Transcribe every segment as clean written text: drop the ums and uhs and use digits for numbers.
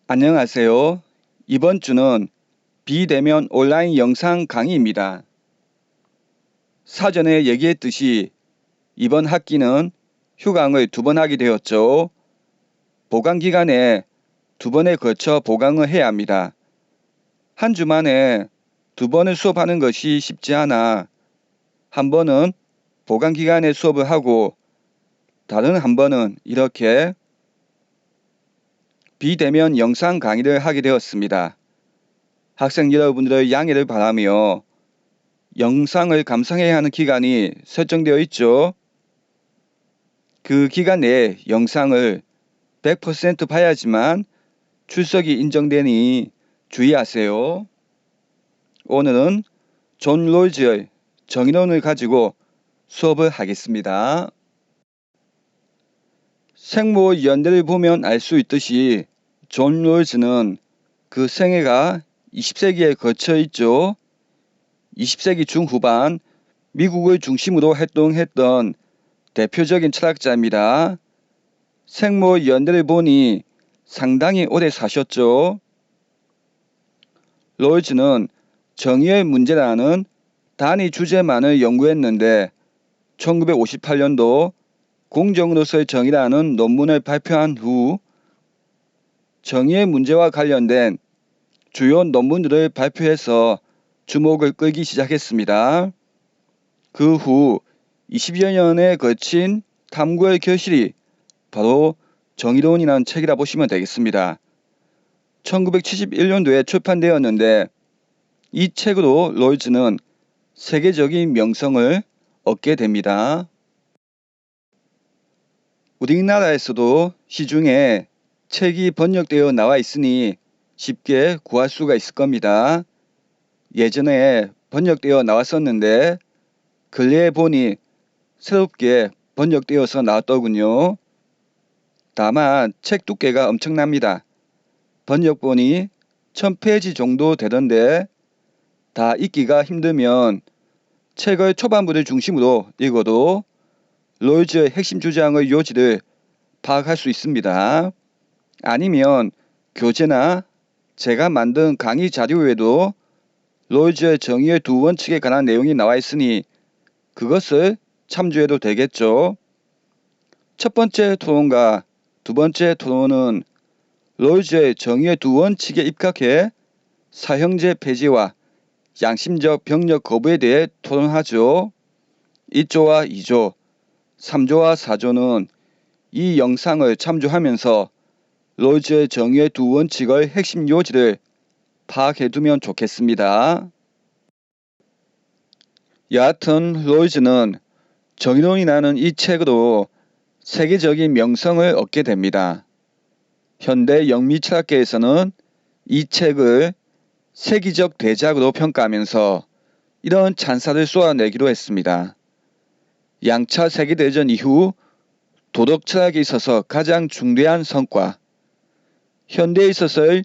안녕하세요. 이번 주는 비대면 온라인 영상 강의입니다. 사전에 얘기했듯이 이번 학기는 휴강을 2번 하게 되었죠. 보강 기간에 2번에 걸쳐 보강을 해야 합니다. 한 주 만에 2번을 수업하는 것이 쉽지 않아 한 번은 보강 기간에 수업을 하고 다른 한 번은 이렇게 비대면 영상 강의를 하게 되었습니다. 학생 여러분들의 양해를 바라며 영상을 감상해야 하는 기간이 설정되어 있죠. 그 기간 내에 영상을 100% 봐야지만 출석이 인정되니 주의하세요. 오늘은 존 롤즈의 정의론을 가지고 수업을 하겠습니다. 생모 연대를 보면 알 수 있듯이 존 롤즈는 그 생애가 20세기에 거쳐 있죠. 20세기 중후반 미국을 중심으로 활동했던 대표적인 철학자입니다. 생모 연대를 보니 상당히 오래 사셨죠. 롤즈는 정의의 문제라는 단위 주제만을 연구했는데 1958년도 공정으로서의 정의라는 논문을 발표한 후 정의의 문제와 관련된 주요 논문들을 발표해서 주목을 끌기 시작했습니다. 그 후 20여 년에 거친 탐구의 결실이 바로 정의론이라는 책이라 보시면 되겠습니다. 1971년도에 출판되었는데 이 책으로 롤즈는 세계적인 명성을 얻게 됩니다. 우리나라에서도 시중에 책이 번역되어 나와 있으니 쉽게 구할 수가 있을 겁니다. 예전에 번역되어 나왔었는데 근래에 보니 새롭게 번역되어서 나왔더군요. 다만 책 두께가 엄청납니다. 번역본이 1000페이지 정도 되던데 다 읽기가 힘들면 책의 초반부를 중심으로 읽어도 롤즈의 핵심 주장의 요지를 파악할 수 있습니다. 아니면 교재나 제가 만든 강의 자료에도 롤즈의 정의의 2원칙에 관한 내용이 나와 있으니 그것을 참조해도 되겠죠. 첫 번째 토론과 두 번째 토론은 롤즈의 정의의 2원칙에 입각해 사형제 폐지와 양심적 병력 거부에 대해 토론하죠. 1조와 2조, 3조와 4조는 이 영상을 참조하면서 롤즈의 정의의 2원칙의 핵심 요지를 파악해두면 좋겠습니다. 여하튼 롤즈는 정의론이라는 이 책으로 세계적인 명성을 얻게 됩니다. 현대 영미 철학계에서는 이 책을 세계적 대작으로 평가하면서 이런 찬사를 쏘아내기로 했습니다. 양차 세계대전 이후 도덕 철학에 있어서 가장 중대한 성과, 현대에 있어서의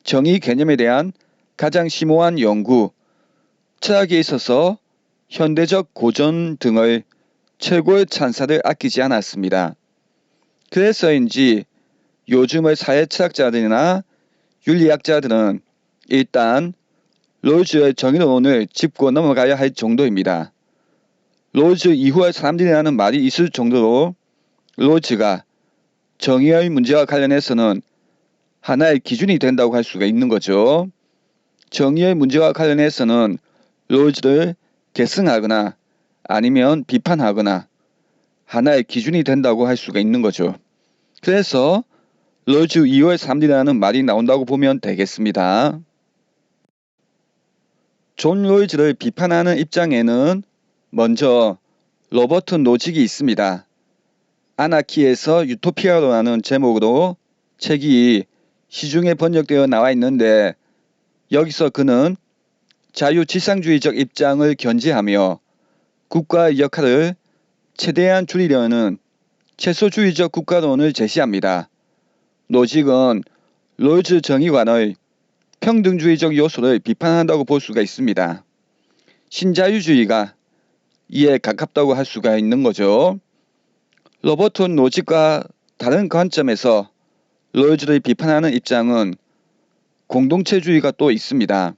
정의 개념에 대한 가장 심오한 연구, 철학에 있어서 현대적 고전 등의 최고의 찬사를 아끼지 않았습니다. 그래서인지 요즘의 사회철학자들이나 윤리학자들은 일단 롤즈의 정의론을 짚고 넘어가야 할 정도입니다. 롤즈 이후의 사람들이라는 말이 있을 정도로 롤즈가 정의의 문제와 관련해서는 하나의 기준이 된다고 할 수가 있는 거죠. 정의의 문제와 관련해서는 롤즈를 계승하거나 아니면 비판하거나 하나의 기준이 된다고 할 수가 있는 거죠. 그래서 롤즈 이후의 사람들이라는 말이 나온다고 보면 되겠습니다. 존 롤즈를 비판하는 입장에는 먼저 로버트 노직이 있습니다. 아나키에서 유토피아로라는 제목으로 책이 시중에 번역되어 나와 있는데 여기서 그는 자유지상주의적 입장을 견지하며 국가의 역할을 최대한 줄이려는 최소주의적 국가론을 제시합니다. 노직은 롤즈 정의관의 평등주의적 요소를 비판한다고 볼 수가 있습니다. 신자유주의가 이에 가깝다고 할 수가 있는 거죠. 로버트 노직과 다른 관점에서 롤즈를 비판하는 입장은 공동체주의가 또 있습니다.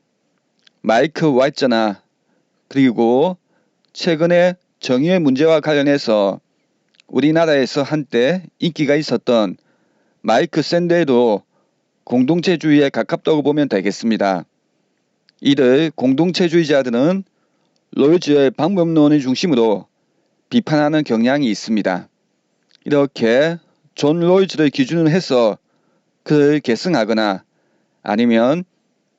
마이크 와이저나 그리고 최근에 정의의 문제와 관련해서 우리나라에서 한때 인기가 있었던 마이크 샌델도 공동체주의에 가깝다고 보면 되겠습니다. 이들 공동체주의자들은 롤즈의 방법론을 중심으로 비판하는 경향이 있습니다. 이렇게 존 롤즈를 기준으로 해서 그를 계승하거나 아니면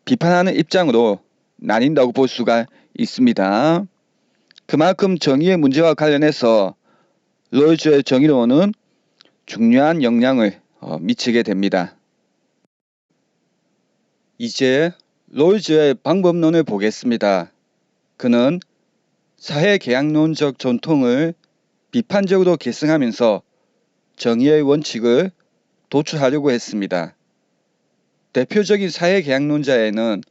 비판하는 입장으로 나뉜다고 볼 수가 있습니다. 그만큼 정의의 문제와 관련해서 롤즈의 정의론은 중요한 영향을 미치게 됩니다. 이제 롤즈의 방법론을 보겠습니다. 그는 사회계약론적 전통을 비판적으로 계승하면서 정의의 원칙을 도출하려고 했습니다. 대표적인 사회계약론자에는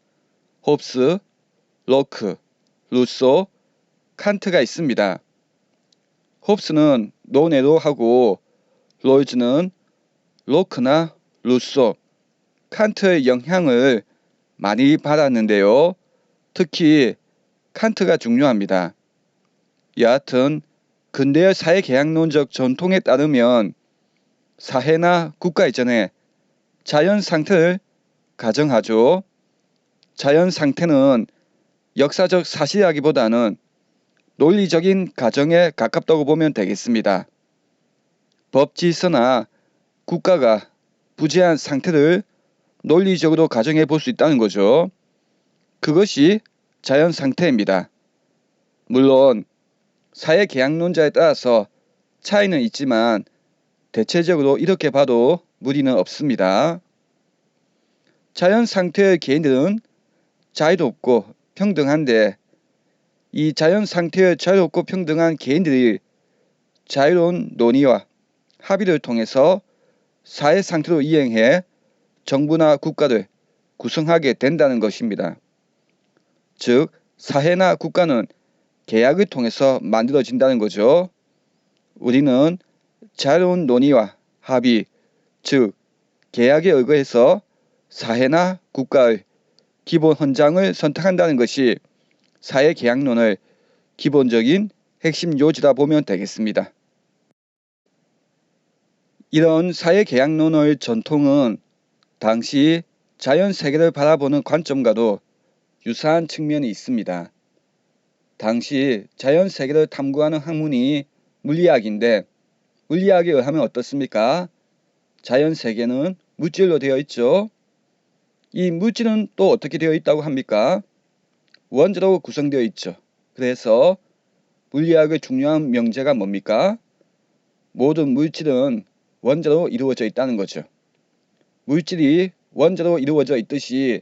홉스, 로크, 루소, 칸트가 있습니다. 홉스는 논외로 하고 롤즈는 로크나 루소, 칸트의 영향을 많이 받았는데요. 특히 칸트가 중요합니다. 여하튼 근대의 사회계약론적 전통에 따르면 사회나 국가 이전에 자연 상태를 가정하죠. 자연 상태는 역사적 사실이라기보다는 논리적인 가정에 가깝다고 보면 되겠습니다. 법 질서나 국가가 부재한 상태를 논리적으로 가정해 볼 수 있다는 거죠. 그것이 자연 상태입니다. 물론 사회계약론자에 따라서 차이는 있지만 대체적으로 이렇게 봐도 무리는 없습니다. 자연 상태의 개인들은 자유롭고 평등한데 이 자연 상태의 자유롭고 평등한 개인들이 자유로운 논의와 합의를 통해서 사회 상태로 이행해 정부나 국가를 구성하게 된다는 것입니다. 즉, 사회나 국가는 계약을 통해서 만들어진다는 거죠. 우리는 자유로운 논의와 합의, 즉 계약에 의거해서 사회나 국가의 기본 헌장을 선택한다는 것이 사회계약론의 기본적인 핵심 요지라 보면 되겠습니다. 이런 사회계약론의 전통은 당시 자연세계를 바라보는 관점과도 유사한 측면이 있습니다. 당시 자연세계를 탐구하는 학문이 물리학인데 물리학에 의하면 어떻습니까? 자연세계는 물질로 되어 있죠. 이 물질은 또 어떻게 되어 있다고 합니까? 원자로 구성되어 있죠. 그래서 물리학의 중요한 명제가 뭡니까? 모든 물질은 원자로 이루어져 있다는 거죠. 물질이 원자로 이루어져 있듯이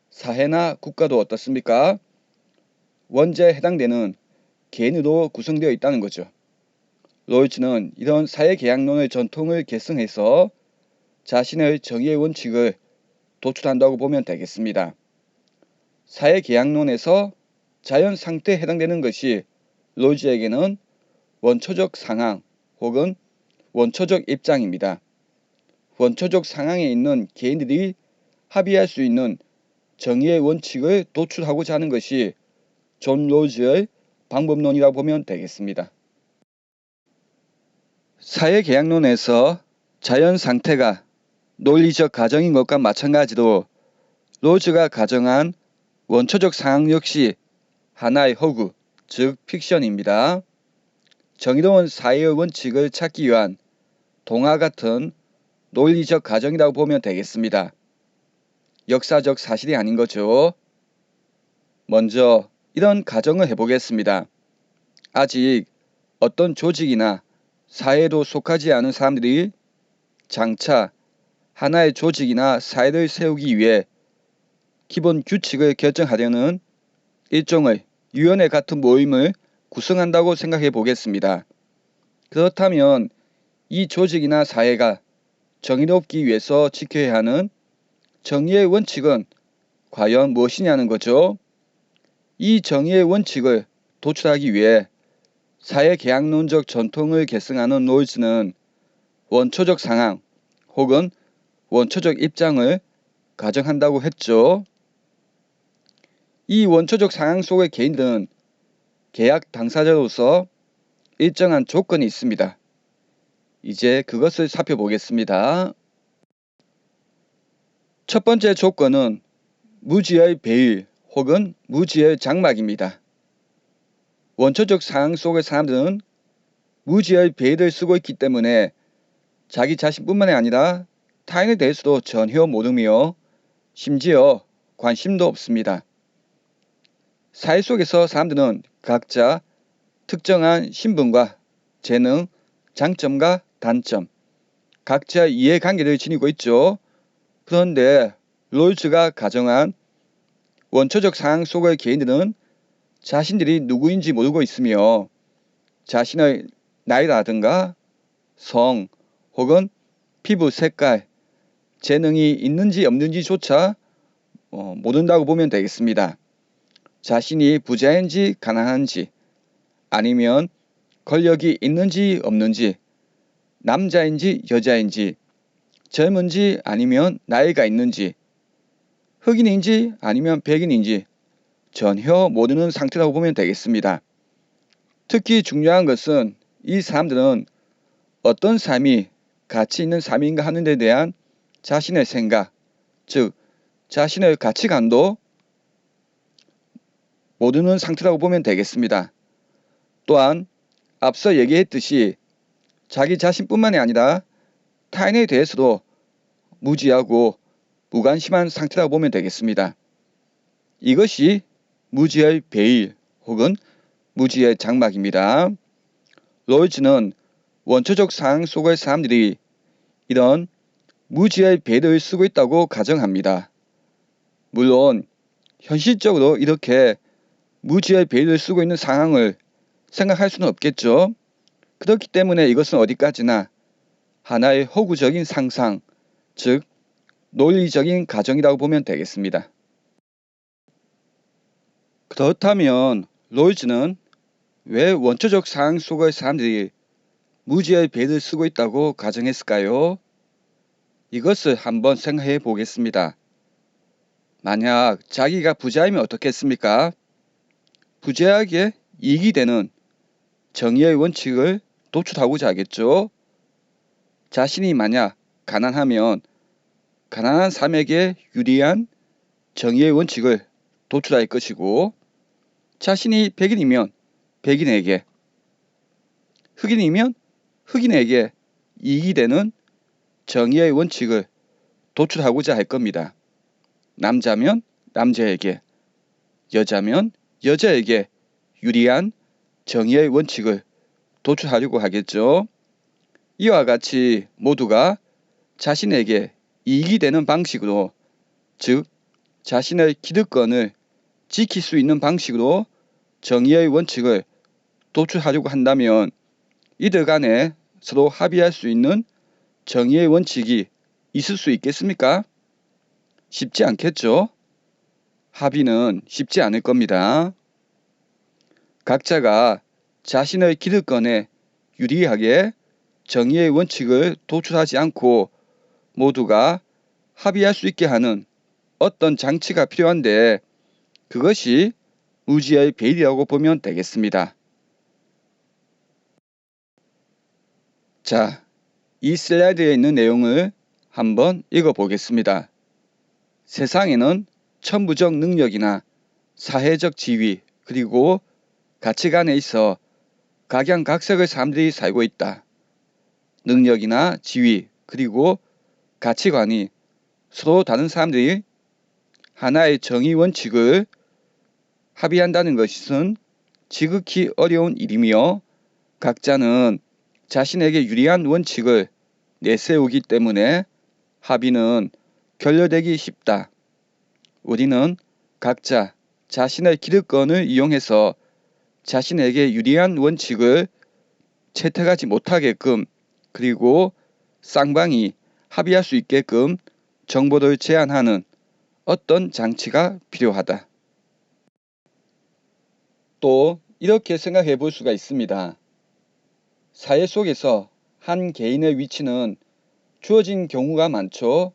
사회나 국가도 어떻습니까? 원자에 해당되는 개인으로 구성되어 있다는 거죠. 롤즈는 이런 사회계약론의 전통을 계승해서 자신의 정의의 원칙을 도출한다고 보면 되겠습니다. 사회계약론에서 자연상태에 해당되는 것이 롤즈에게는 원초적 상황 혹은 원초적 입장입니다. 원초적 상황에 있는 개인들이 합의할 수 있는 정의의 원칙을 도출하고자 하는 것이 존 롤즈의 방법론이라고 보면 되겠습니다. 사회계약론에서 자연상태가 논리적 가정인 것과 마찬가지로 롤즈가 가정한 원초적 상황 역시 하나의 허구, 즉 픽션입니다. 정의로운 사회의 원칙을 찾기 위한 동화 같은 논리적 가정이라고 보면 되겠습니다. 역사적 사실이 아닌 거죠. 먼저 이런 가정을 해보겠습니다. 아직 어떤 조직이나 사회도 속하지 않은 사람들이 장차 하나의 조직이나 사회를 세우기 위해 기본 규칙을 결정하려는 일종의 위원회 같은 모임을 구성한다고 생각해 보겠습니다. 그렇다면 이 조직이나 사회가 정의롭기 위해서 지켜야 하는 정의의 원칙은 과연 무엇이냐는 거죠. 이 정의의 원칙을 도출하기 위해 사회계약론적 전통을 계승하는 롤즈는 원초적 상황 혹은 원초적 입장을 가정한다고 했죠. 이 원초적 상황 속의 개인들은 계약 당사자로서 일정한 조건이 있습니다. 이제 그것을 살펴보겠습니다. 첫 번째 조건은 무지의 배일 혹은 무지의 장막입니다. 원초적 상황 속의 사람들은 무지의 배일을 쓰고 있기 때문에 자기 자신뿐만이 아니라 타인에 대해서도 전혀 모르며 심지어 관심도 없습니다. 사회 속에서 사람들은 각자 특정한 신분과 재능, 장점과 단점, 각자의 이해관계를 지니고 있죠. 그런데 롤즈가 가정한 원초적 상황 속의 개인들은 자신들이 누구인지 모르고 있으며 자신의 나이라든가 성 혹은 피부 색깔, 재능이 있는지 없는지조차 모른다고 보면 되겠습니다. 자신이 부자인지 가난한지 아니면 권력이 있는지 없는지 남자인지 여자인지 젊은지 아니면 나이가 있는지 흑인인지 아니면 백인인지 전혀 모르는 상태라고 보면 되겠습니다. 특히 중요한 것은 이 사람들은 어떤 삶이 가치 있는 삶인가 하는 데 대한 자신의 생각, 즉 자신의 가치관도 모르는 상태라고 보면 되겠습니다. 또한 앞서 얘기했듯이 자기 자신뿐만이 아니라 타인에 대해서도 무지하고 무관심한 상태라고 보면 되겠습니다. 이것이 무지의 배일 혹은 무지의 장막입니다. 롤즈는 원초적 상황 속의 사람들이 이런 무지의 배일을 쓰고 있다고 가정합니다. 물론 현실적으로 이렇게 무지의 배일을 쓰고 있는 상황을 생각할 수는 없겠죠. 그렇기 때문에 이것은 어디까지나 하나의 허구적인 상상, 즉 논리적인 가정이라고 보면 되겠습니다. 그렇다면 롤즈는 왜 원초적 상황 속의 사람들이 무지의 배일을 쓰고 있다고 가정했을까요? 이것을 한번 생각해 보겠습니다. 만약 자기가 부자이면 어떻겠습니까? 부자에게 이익이 되는 정의의 원칙을 도출하고자 하겠죠. 자신이 만약 가난하면 가난한 사람에게 유리한 정의의 원칙을 도출할 것이고 자신이 백인이면 백인에게 흑인이면 흑인에게 이익이 되는 정의의 원칙을 도출하고자 할 겁니다. 남자면 남자에게, 여자면 여자에게 유리한 정의의 원칙을 도출하려고 하겠죠. 이와 같이 모두가 자신에게 이익이 되는 방식으로, 즉 자신의 기득권을 지킬 수 있는 방식으로 정의의 원칙을 도출하려고 한다면 이들 간에 서로 합의할 수 있는 정의의 원칙이 있을 수 있겠습니까? 쉽지 않겠죠? 합의는 쉽지 않을 겁니다. 각자가 자신의 기득권에 유리하게 정의의 원칙을 도출하지 않고 모두가 합의할 수 있게 하는 어떤 장치가 필요한데 그것이 무지의 배일이라고 보면 되겠습니다. 자, 이 슬라이드에 있는 내용을 한번 읽어보겠습니다. 세상에는 천부적 능력이나 사회적 지위 그리고 가치관에 있어 각양각색의 사람들이 살고 있다. 능력이나 지위 그리고 가치관이 서로 다른 사람들이 하나의 정의 원칙을 합의한다는 것은 지극히 어려운 일이며 각자는 자신에게 유리한 원칙을 내세우기 때문에 합의는 결렬되기 쉽다. 우리는 각자 자신의 기득권을 이용해서 자신에게 유리한 원칙을 채택하지 못하게끔 그리고 쌍방이 합의할 수 있게끔 정보를 제한하는 어떤 장치가 필요하다. 또 이렇게 생각해 볼 수가 있습니다. 사회 속에서 한 개인의 위치는 주어진 경우가 많죠.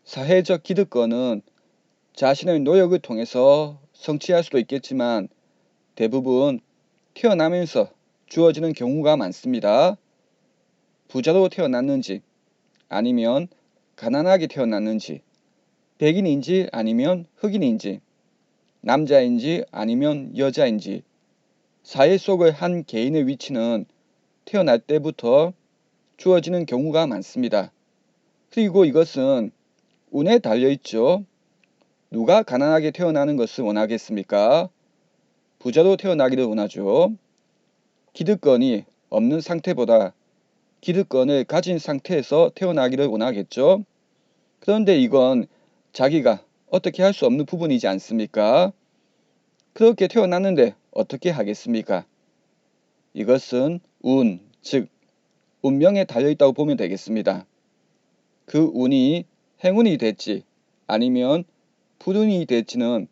사회적 기득권은 자신의 노력을 통해서 성취할 수도 있겠지만 대부분 태어나면서 주어지는 경우가 많습니다. 부자로 태어났는지 아니면 가난하게 태어났는지 백인인지 아니면 흑인인지 남자인지 아니면 여자인지 사회 속의 한 개인의 위치는 태어날 때부터 주어지는 경우가 많습니다. 그리고 이것은 운에 달려있죠. 누가 가난하게 태어나는 것을 원하겠습니까? 부자로 태어나기를 원하죠. 기득권이 없는 상태보다 기득권을 가진 상태에서 태어나기를 원하겠죠. 그런데 이건 자기가 어떻게 할 수 없는 부분이지 않습니까? 그렇게 태어났는데 어떻게 하겠습니까? 이것은 운, 즉 운명에 달려있다고 보면 되겠습니다. 그 운이 행운이 될지 아니면 불운이 될지는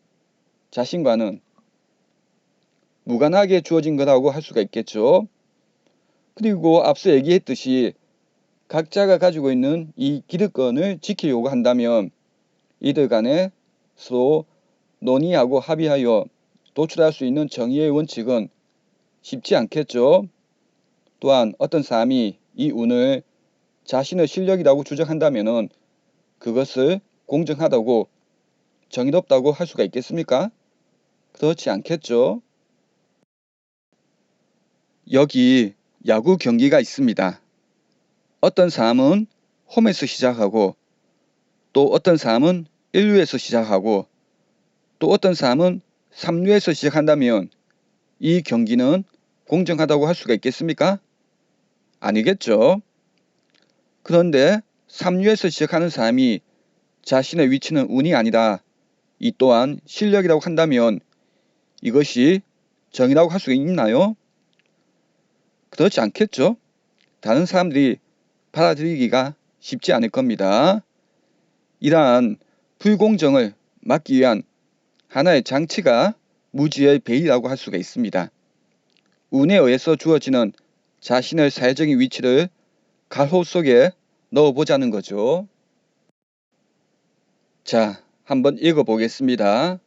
자신과는 무관하게 주어진 거라고 할 수가 있겠죠. 그리고 앞서 얘기했듯이 각자가 가지고 있는 이 기득권을 지키려고 한다면 이들 간에 서로 논의하고 합의하여 도출할 수 있는 정의의 원칙은 쉽지 않겠죠. 또한 어떤 사람이 이 운을 자신의 실력이라고 주장한다면 그것을 공정하다고 정의롭다고 할 수가 있겠습니까? 그렇지 않겠죠. 여기 야구 경기가 있습니다. 어떤 사람은 홈에서 시작하고 또 어떤 사람은 1루에서 시작하고 또 어떤 사람은 3루에서 시작한다면 이 경기는 공정하다고 할 수가 있겠습니까? 아니겠죠. 그런데 3루에서 시작하는 사람이 자신의 위치는 운이 아니다. 이 또한 실력이라고 한다면 이것이 정의라고 할 수 있나요? 그렇지 않겠죠. 다른 사람들이 받아들이기가 쉽지 않을 겁니다. 이러한 불공정을 막기 위한 하나의 장치가 무지의 배이라고 할 수가 있습니다. 운에 의해서 주어지는 자신의 사회적인 위치를 갈호 속에 넣어보자는 거죠. 자, 한번 읽어보겠습니다.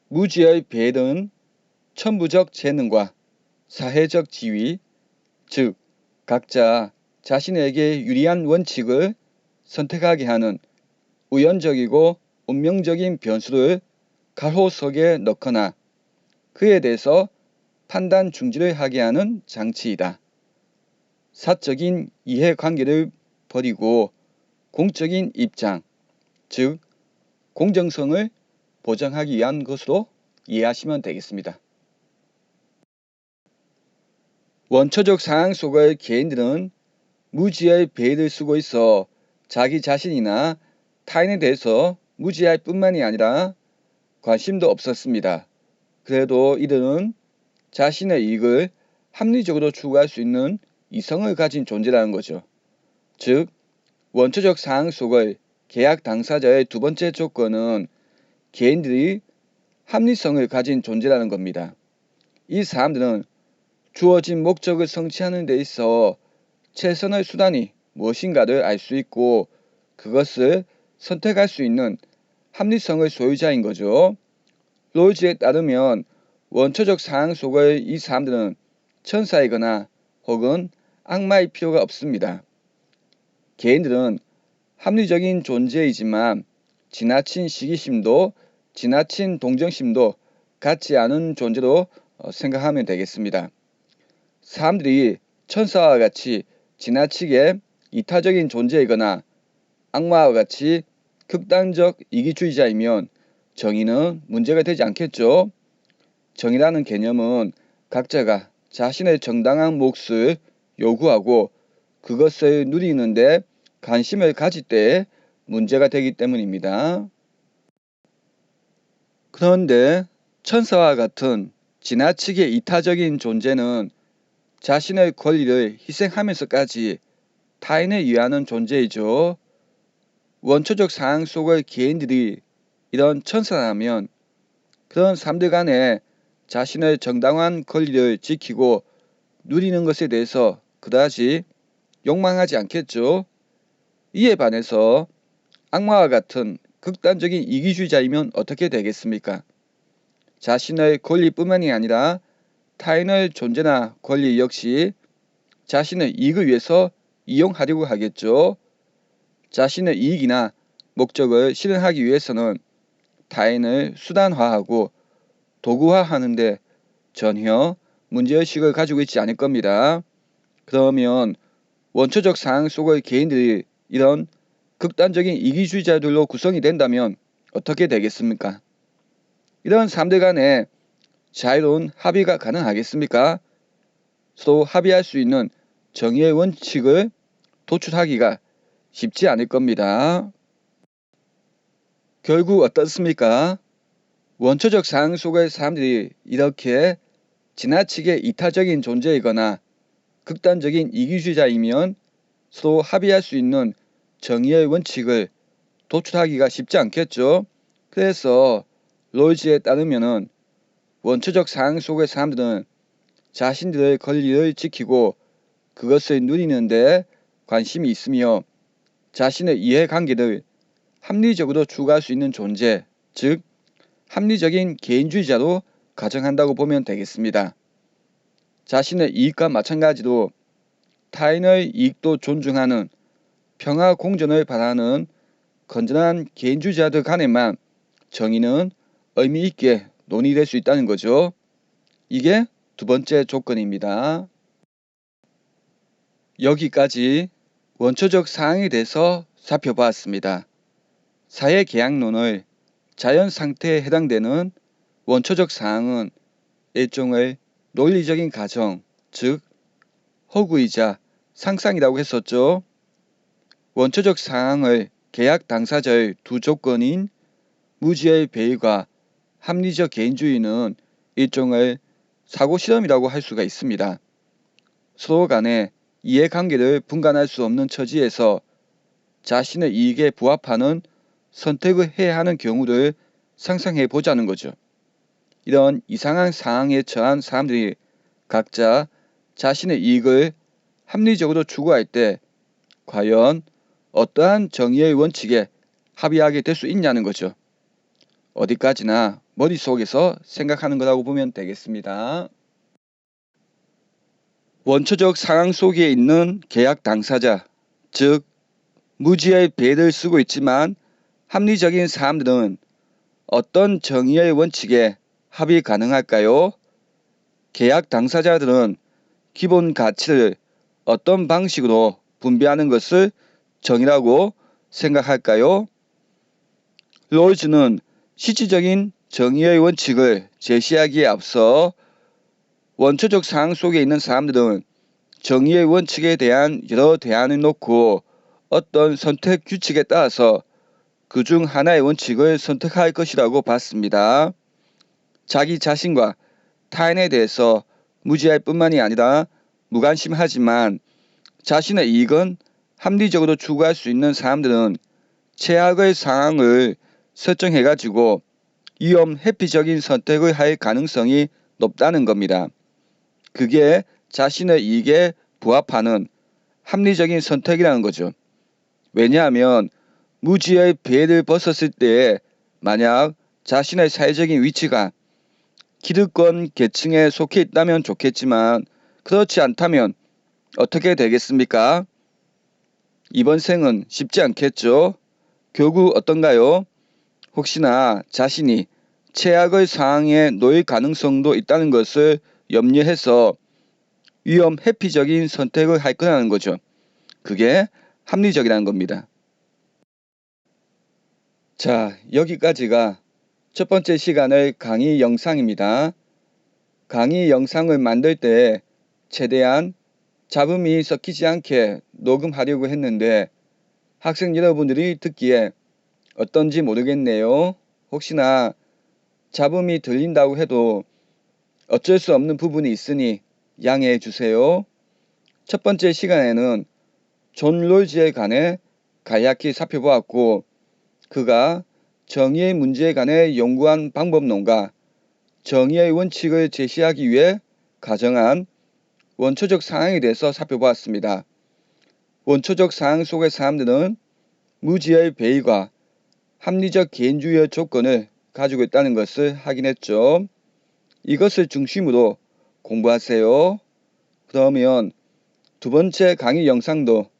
무지의 배는 천부적 재능과 사회적 지위, 즉 각자 자신에게 유리한 원칙을 선택하게 하는 우연적이고 운명적인 변수를 갈호 속에 넣거나 그에 대해서 판단 중지를 하게 하는 장치이다. 사적인 이해관계를 버리고 공적인 입장, 즉 공정성을 보장하기 위한 것으로 이해하시면 되겠습니다. 원초적 상황 속의 개인들은 무지의 배를 쓰고 있어 자기 자신이나 타인에 대해서 무지할 뿐만이 아니라 관심도 없었습니다. 그래도 이들은 자신의 이익을 합리적으로 추구할 수 있는 이성을 가진 존재라는 거죠. 즉, 원초적 상황 속의 계약 당사자의 두 번째 조건은 개인들이 합리성을 가진 존재라는 겁니다. 이 사람들은 주어진 목적을 성취하는 데 있어 최선의 수단이 무엇인가를 알 수 있고 그것을 선택할 수 있는 합리성의 소유자인 거죠. 롤즈에 따르면 원초적 상황 속의 이 사람들은 천사이거나 혹은 악마일 필요가 없습니다. 개인들은 합리적인 존재이지만 지나친 시기심도 지나친 동정심도 갖지 않은 존재로 생각하면 되겠습니다. 사람들이 천사와 같이 지나치게 이타적인 존재이거나 악마와 같이 극단적 이기주의자이면 정의는 문제가 되지 않겠죠. 정의라는 개념은 각자가 자신의 정당한 몫을 요구하고 그것을 누리는데 관심을 가질 때 문제가 되기 때문입니다. 그런데 천사와 같은 지나치게 이타적인 존재는 자신의 권리를 희생하면서까지 타인을 위하는 존재이죠. 원초적 상황 속의 개인들이 이런 천사라면 그런 사람들 간에 자신의 정당한 권리를 지키고 누리는 것에 대해서 그다지 욕망하지 않겠죠. 이에 반해서 악마와 같은 극단적인 이기주의자이면 어떻게 되겠습니까? 자신의 권리뿐만이 아니라 타인의 존재나 권리 역시 자신의 이익을 위해서 이용하려고 하겠죠. 자신의 이익이나 목적을 실현하기 위해서는 타인을 수단화하고 도구화하는데 전혀 문제의식을 가지고 있지 않을 겁니다. 그러면 원초적 상황 속의 개인들이 이런 극단적인 이기주의자들로 구성이 된다면 어떻게 되겠습니까? 이런 사람들 간에 자유로운 합의가 가능하겠습니까? 서로 합의할 수 있는 정의의 원칙을 도출하기가 쉽지 않을 겁니다. 결국 어떻습니까? 원초적 상황 속의 사람들이 이렇게 지나치게 이타적인 존재이거나 극단적인 이기주의자이면 서로 합의할 수 있는 정의의 원칙을 도출하기가 쉽지 않겠죠. 그래서 롤즈에 따르면은 원초적 상황 속의 사람들은 자신들의 권리를 지키고 그것을 누리는데 관심이 있으며 자신의 이해관계를 합리적으로 추구할 수 있는 존재, 즉 합리적인 개인주의자로 가정한다고 보면 되겠습니다. 자신의 이익과 마찬가지로 타인의 이익도 존중하는 평화 공존을 바라는 건전한 개인주의자들 간에만 정의는 의미 있게 논의될 수 있다는 거죠. 이게 두 번째 조건입니다. 여기까지 원초적 사항에 대해서 살펴보았습니다. 사회계약론의 자연 상태에 해당되는 원초적 사항은 일종의 논리적인 가정, 즉 허구이자 상상이라고 했었죠. 원초적 사항의 계약 당사자의 두 조건인 무지의 배의과 합리적 개인주의는 일종의 사고실험이라고 할 수가 있습니다. 서로 간의 이해관계를 분간할 수 없는 처지에서 자신의 이익에 부합하는 선택을 해야 하는 경우를 상상해 보자는 거죠. 이런 이상한 상황에 처한 사람들이 각자 자신의 이익을 합리적으로 추구할 때 과연 어떠한 정의의 원칙에 합의하게 될 수 있냐는 거죠. 어디까지나 머릿속에서 생각하는 거라고 보면 되겠습니다. 원초적 상황 속에 있는 계약 당사자, 즉 무지의 배를 쓰고 있지만 합리적인 사람들은 어떤 정의의 원칙에 합의 가능할까요? 계약 당사자들은 기본 가치를 어떤 방식으로 분배하는 것을 정의라고 생각할까요? 롤즈는 실질적인 정의의 원칙을 제시하기에 앞서 원초적 상황 속에 있는 사람들은 정의의 원칙에 대한 여러 대안을 놓고 어떤 선택 규칙에 따라서 그중 하나의 원칙을 선택할 것이라고 봤습니다. 자기 자신과 타인에 대해서 무지할 뿐만이 아니라 무관심하지만 자신의 이익은 합리적으로 추구할 수 있는 사람들은 최악의 상황을 설정해가지고 위험 회피적인 선택을 할 가능성이 높다는 겁니다. 그게 자신의 이익에 부합하는 합리적인 선택이라는 거죠. 왜냐하면 무지의 배를 벗었을 때 만약 자신의 사회적인 위치가 기득권 계층에 속해 있다면 좋겠지만 그렇지 않다면 어떻게 되겠습니까? 이번 생은 쉽지 않겠죠. 결국 어떤가요? 혹시나 자신이 최악의 상황에 놓일 가능성도 있다는 것을 염려해서 위험 회피적인 선택을 할 거라는 거죠. 그게 합리적이라는 겁니다. 자, 여기까지가 첫 번째 시간의 강의 영상입니다. 강의 영상을 만들 때 최대한 잡음이 섞이지 않게 녹음하려고 했는데 학생 여러분들이 듣기에 어떤지 모르겠네요. 혹시나 잡음이 들린다고 해도 어쩔 수 없는 부분이 있으니 양해해 주세요. 첫 번째 시간에는 존 롤즈에 관해 간략히 살펴보았고 그가 정의의 문제에 관해 연구한 방법론과 정의의 원칙을 제시하기 위해 가정한 원초적 상황에 대해서 살펴보았습니다. 원초적 상황 속의 사람들은 무지의 배의가 합리적 개인주의의 조건을 가지고 있다는 것을 확인했죠. 이것을 중심으로 공부하세요. 그러면 두 번째 강의 영상도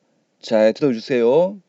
잘 들어주세요.